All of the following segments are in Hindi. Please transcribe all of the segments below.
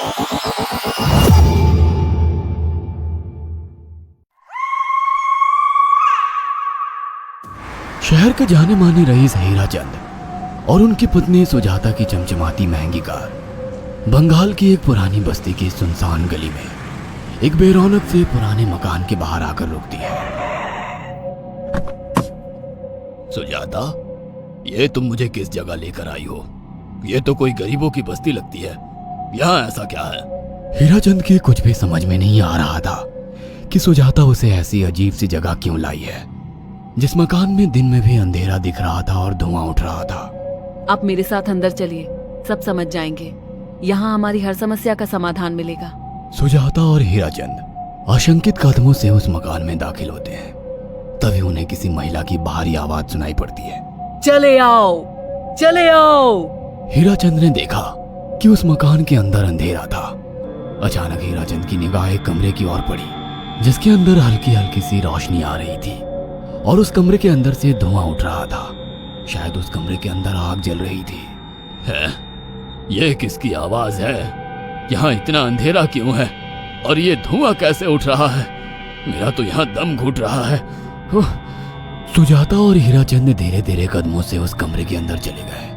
शहर के जाने माने रईस हीराचंद और उनकी पत्नी सुजाता की चमचमाती महंगी कार बंगाल की एक पुरानी बस्ती की सुनसान गली में एक बेरौनक से पुराने मकान के बाहर आकर रुकती है। सुजाता, ये तुम मुझे किस जगह लेकर आई हो? ये तो कोई गरीबों की बस्ती लगती है। यहाँ ऐसा क्या है? हीराचंद की कुछ भी समझ में नहीं आ रहा था कि सुजाता उसे ऐसी अजीब सी जगह क्यों लाई है, जिस मकान में दिन में भी अंधेरा दिख रहा था और धुआं उठ रहा था। आप मेरे साथ अंदर चलिए, सब समझ जाएंगे। यहाँ हमारी हर समस्या का समाधान मिलेगा। सुजाता और हीराचंद आशंकित कदमों से उस मकान में दाखिल होते हैं। तभी उन्हें किसी महिला की बाहरी आवाज सुनाई पड़ती है। चले आओ, चले आओ। हीराचंद ने देखा कि उस मकान के अंदर अंधेरा था। अचानक हीराचंद की निगाह एक कमरे की ओर पड़ी, जिसके अंदर हल्की हल्की सी रोशनी आ रही थी और उस कमरे के अंदर से धुआं उठ रहा था। शायद उस कमरे के अंदर आग जल रही थी। है? ये किसकी आवाज है? यहाँ इतना अंधेरा क्यों है और ये धुआं कैसे उठ रहा है? मेरा तो यहाँ दम घुट रहा है। सुजाता और हीराचंद धीरे धीरे कदमों से उस कमरे के अंदर चले गए।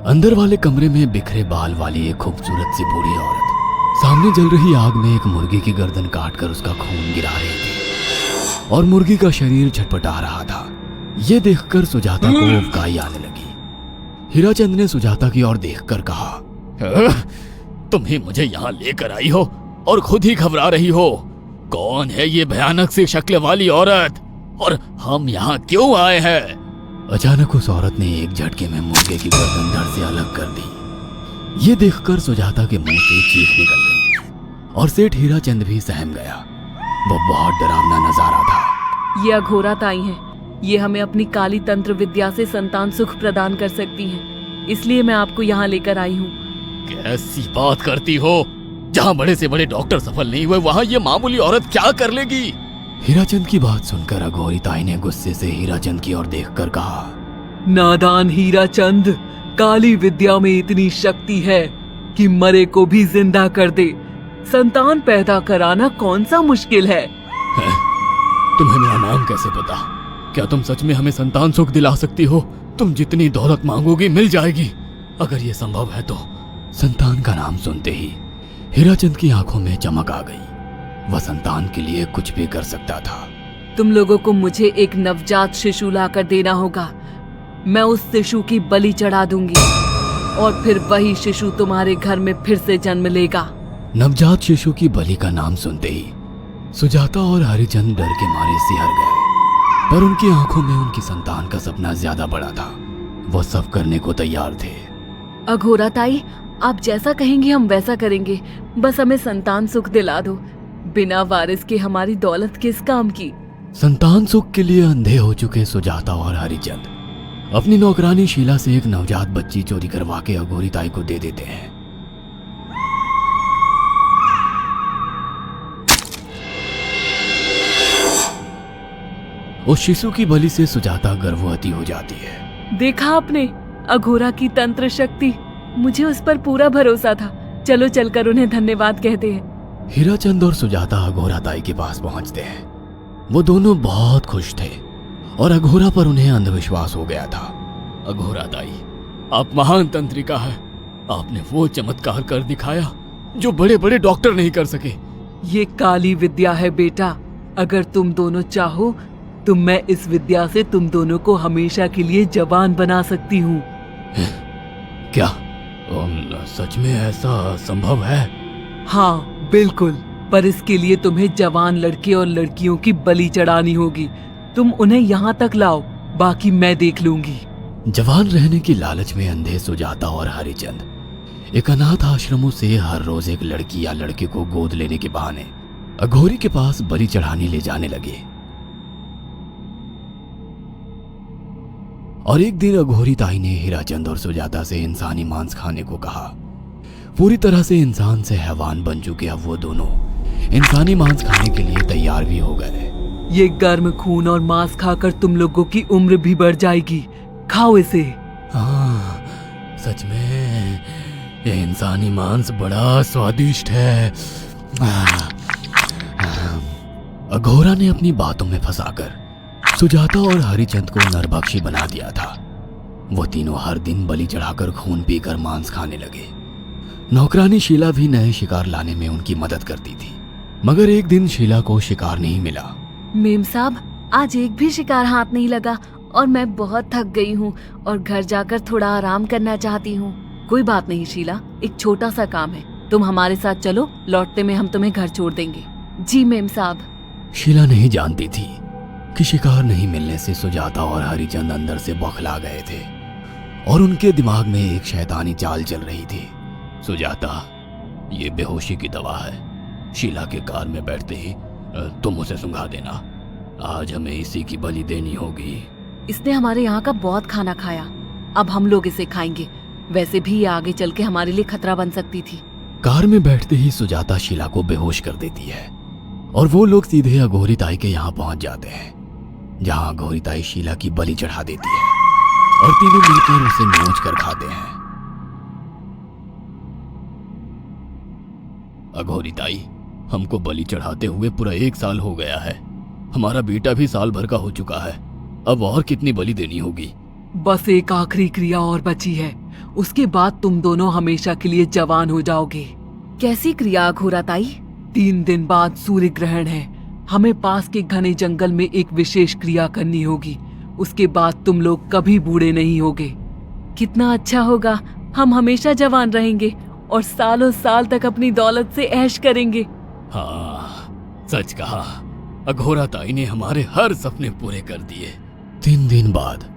अंदर वाले कमरे में बिखरे बाल वाली एक खूबसूरत सी बूढ़ी औरत सामने जल रही आग में एक मुर्गी की गर्दन काटकर उसका खून गिरा रही थी और मुर्गी का शरीर छटपटा रहा था। ये देखकर सुजाता को उबकाई आने लगी। हीराचंद ने सुजाता की ओर देखकर कहा, तुम ही मुझे यहाँ लेकर आई हो और खुद ही घबरा रही हो। कौन है ये भयानक सी शक्ल वाली औरत और हम यहाँ क्यों आए हैं? अचानक उस औरत ने एक झटके में मुर्गे की गर्दन धड़ से अलग कर दी। ये देखकर सुजाता के मुंह से चीख निकल गई और सेठ हीराचंद भी सहम गया। वो बहुत डरावना नजारा था। ये अघोरा ताई हैं। ये हमें अपनी काली तंत्र विद्या से संतान सुख प्रदान कर सकती हैं। इसलिए मैं आपको यहाँ लेकर आई हूँ। कैसी बात करती हो? जहाँ बड़े से बड़े डॉक्टर सफल नहीं हुए, वहाँ ये मामूली औरत क्या कर लेगी? हीराचंद की बात सुनकर अघोरी ताई ने गुस्से से हीराचंद की ओर देखकर कहा, नादान हीराचंद, काली विद्या में इतनी शक्ति है कि मरे को भी जिंदा कर दे। संतान पैदा कराना कौन सा मुश्किल है? तुम्हें मेरा नाम कैसे पता? क्या तुम सच में हमें संतान सुख दिला सकती हो? तुम जितनी दौलत मांगोगी मिल जाएगी, अगर ये संभव है तो। संतान का नाम सुनते ही हीराचंद की आंखों में चमक आ गई। वह संतान के लिए कुछ भी कर सकता था। तुम लोगों को मुझे एक नवजात शिशु लाकर देना होगा। मैं उस शिशु की बलि चढ़ा दूंगी और फिर वही शिशु तुम्हारे घर में फिर से जन्म लेगा। नवजात शिशु की बलि का नाम सुनते ही सुजाता और हरिचंद डर के मारे सिहर गए, पर उनकी आंखों में उनकी संतान का सपना ज्यादा बड़ा था। वो सब करने को तैयार थे। अघोरा ताई, आप जैसा कहेंगे हम वैसा करेंगे। बस हमें संतान सुख दिला दो। बिना वारिस के हमारी दौलत किस काम की? संतान सुख के लिए अंधे हो चुके सुजाता और हरिचंद अपनी नौकरानी शीला से एक नवजात बच्ची चोरी करवा के अघोरी ताई को दे देते हैं। उस शिशु की बलि से सुजाता गर्भवती हो जाती है। देखा आपने अघोरा की तंत्र शक्ति? मुझे उस पर पूरा भरोसा था। चलो चलकर उन्हें धन्यवाद कहते हैं। हीराचंद और सुजाता अघोरा ताई के पास पहुंचते हैं। वो दोनों बहुत खुश थे और अघोरा पर उन्हें अंधविश्वास हो गया था। अघोरा ताई, आप महान तंत्रिका है। आपने वो चमत्कार कर दिखाया जो बड़े बड़े डॉक्टर नहीं कर सके। ये काली विद्या है बेटा। अगर तुम दोनों चाहो तो मैं इस विद्या से तुम दोनों को हमेशा के लिए जवान बना सकती हूँ। क्या सच में ऐसा संभव है? हाँ बिल्कुल, पर इसके लिए तुम्हें जवान लड़के और लड़कियों की बलि चढ़ानी होगी। तुम उन्हें यहाँ तक लाओ, बाकी मैं देख लूंगी। जवान रहने की लालच में अंधे सुजाता और हरिचंद एक अनाथ आश्रमों से हर रोज एक लड़की या लड़के को गोद लेने के बहाने अघोरी के पास बलि चढ़ाने ले जाने लगे। और एक दिन अघोरी ताई ने हीराचंद और सुजाता से इंसानी मांस खाने को कहा। पूरी तरह से इंसान से हैवान बन चुके अब वो दोनों इंसानी मांस खाने के लिए तैयार भी हो गए। ये गर्म खून और मांस खाकर तुम लोगों की उम्र भी बढ़ जाएगी। खाओ इसे। हाँ, सच में ये इंसानी मांस बड़ा स्वादिष्ट है। अघोरा ने अपनी बातों में फंसाकर सुजाता और हरिचंद को नरभक्षी बना दिया था। वो तीनों हर दिन बलि चढ़ाकर खून पीकर मांस खाने लगे। नौकरानी शीला भी नए शिकार लाने में उनकी मदद करती थी, मगर एक दिन शीला को शिकार नहीं मिला। मेम साहब, आज एक भी शिकार हाथ नहीं लगा और मैं बहुत थक गई हूँ और घर जाकर थोड़ा आराम करना चाहती हूँ। कोई बात नहीं शीला, एक छोटा सा काम है, तुम हमारे साथ चलो, लौटते में हम तुम्हें घर छोड़ देंगे। जी मेम साहब। शीला नहीं जानती थी कि शिकार नहीं मिलने से सुजाता और हरिचंद अंदर से बौखला गए थे और उनके दिमाग में एक शैतानी चाल चल रही थी। सुजाता, ये बेहोशी की दवा है। शीला के कार में बैठते ही तुम उसे सुंघा देना। आज हमें इसी की बलि देनी होगी। इसने हमारे यहाँ का बहुत खाना खाया, अब हम लोग इसे खाएंगे। वैसे भी ये आगे चल के हमारे लिए खतरा बन सकती थी। कार में बैठते ही सुजाता शीला को बेहोश कर देती है और वो लोग सीधे अघोरी ताई के यहाँ पहुंच जाते हैं, जहाँ अघोरी ताई शीला की बलि चढ़ा देती है और तीनों मिलकर उसे नोच कर खाते हैं। अघोरी ताई, हमको बलि चढ़ाते हुए पूरा 1 साल हो गया है। हमारा बेटा भी साल भर का हो चुका है। अब और कितनी बलि देनी होगी? बस एक आखिरी क्रिया और बची है, उसके बाद तुम दोनों हमेशा के लिए जवान हो जाओगे। कैसी क्रिया अघोरा ताई? 3 दिन बाद सूर्य ग्रहण है। हमें पास के घने जंगल में एक विशेष क्रिया करनी होगी। उसके बाद तुम लोग कभी बूढ़े नहीं होगे। कितना अच्छा होगा, हम हमेशा जवान रहेंगे और सालों साल तक अपनी दौलत से ऐश करेंगे। हाँ, सच कहा। अघोरा ताई ने हमारे हर सपने पूरे कर दिए। 3 दिन बाद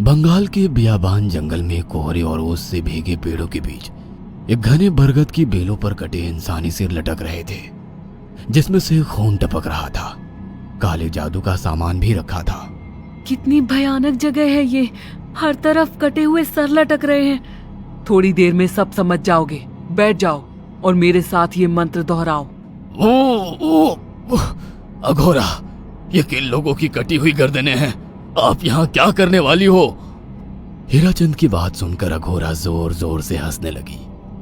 बंगाल के बियाबान जंगल में कोहरे और ओस से भीगे पेड़ों के बीच एक घने बरगद की बेलों पर कटे इंसानी सिर लटक रहे थे, जिसमें से खून टपक रहा था। काले जादू का सामान भी रखा था। कितनी भयानक जगह है ये, हर तरफ कटे हुए सर लटक रहे हैं। थोड़ी देर में सब समझ जाओगे। बैठ जाओ और मेरे साथ ये मंत्र दोहराओ। ओ, अघोरा, ये किन लोगों की कटी हुई गर्दनें हैं? आप यहाँ क्या करने वाली हो? हीराचंद की बात सुनकर अघोरा जोर जोर से हंसने लगी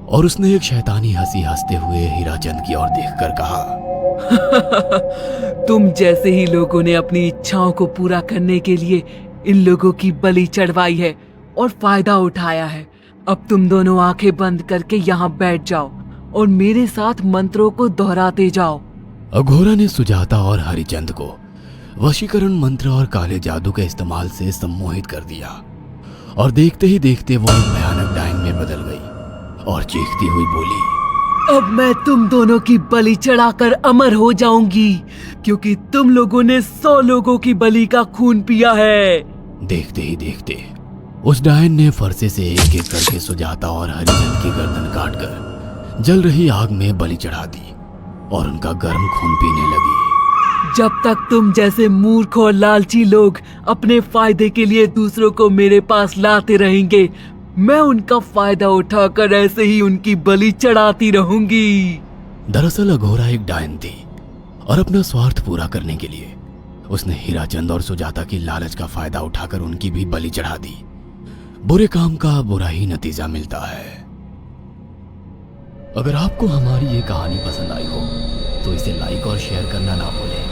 और उसने एक शैतानी हंसी हंसते हुए हीराचंद की ओर देखकर कहा, तुम जैसे ही लोगों ने अपनी इच्छाओं को पूरा करने के लिए इन लोगों की बलि चढ़वाई है और फायदा उठाया है। अब तुम दोनों आंखें बंद करके यहाँ बैठ जाओ और मेरे साथ मंत्रों को दोहराते जाओ। अघोरा ने सुजाता और हरिचंद को वशीकरण मंत्र और काले जादू के इस्तेमाल से सम्मोहित कर दिया और देखते ही देखते वो एक भयानक डायन में बदल गई और चीखती हुई बोली, अब मैं तुम दोनों की बलि चढ़ाकर अमर हो जाऊंगी, क्योंकि तुम लोगों ने 100 लोगों की बलि का खून पिया है। देखते ही देखते उस डायन ने फरसे से एक एक करके सुजाता और हरिचंद की गर्दन काटकर जल रही आग में बलि चढ़ा दी और उनका गर्म खून पीने लगी। जब तक तुम जैसे मूर्ख और लालची लोग अपने फायदे के लिए दूसरों को मेरे पास लाते रहेंगे, मैं उनका फायदा उठाकर ऐसे ही उनकी बलि चढ़ाती रहूंगी। दरअसल अघोरा एक डायन थी और अपना स्वार्थ पूरा करने के लिए उसने हीराचंद और सुजाता की लालच का फायदा उठाकर उनकी भी बलि चढ़ा दी। बुरे काम का बुरा ही नतीजा मिलता है। अगर आपको हमारी ये कहानी पसंद आई हो तो इसे लाइक और शेयर करना ना भूलें।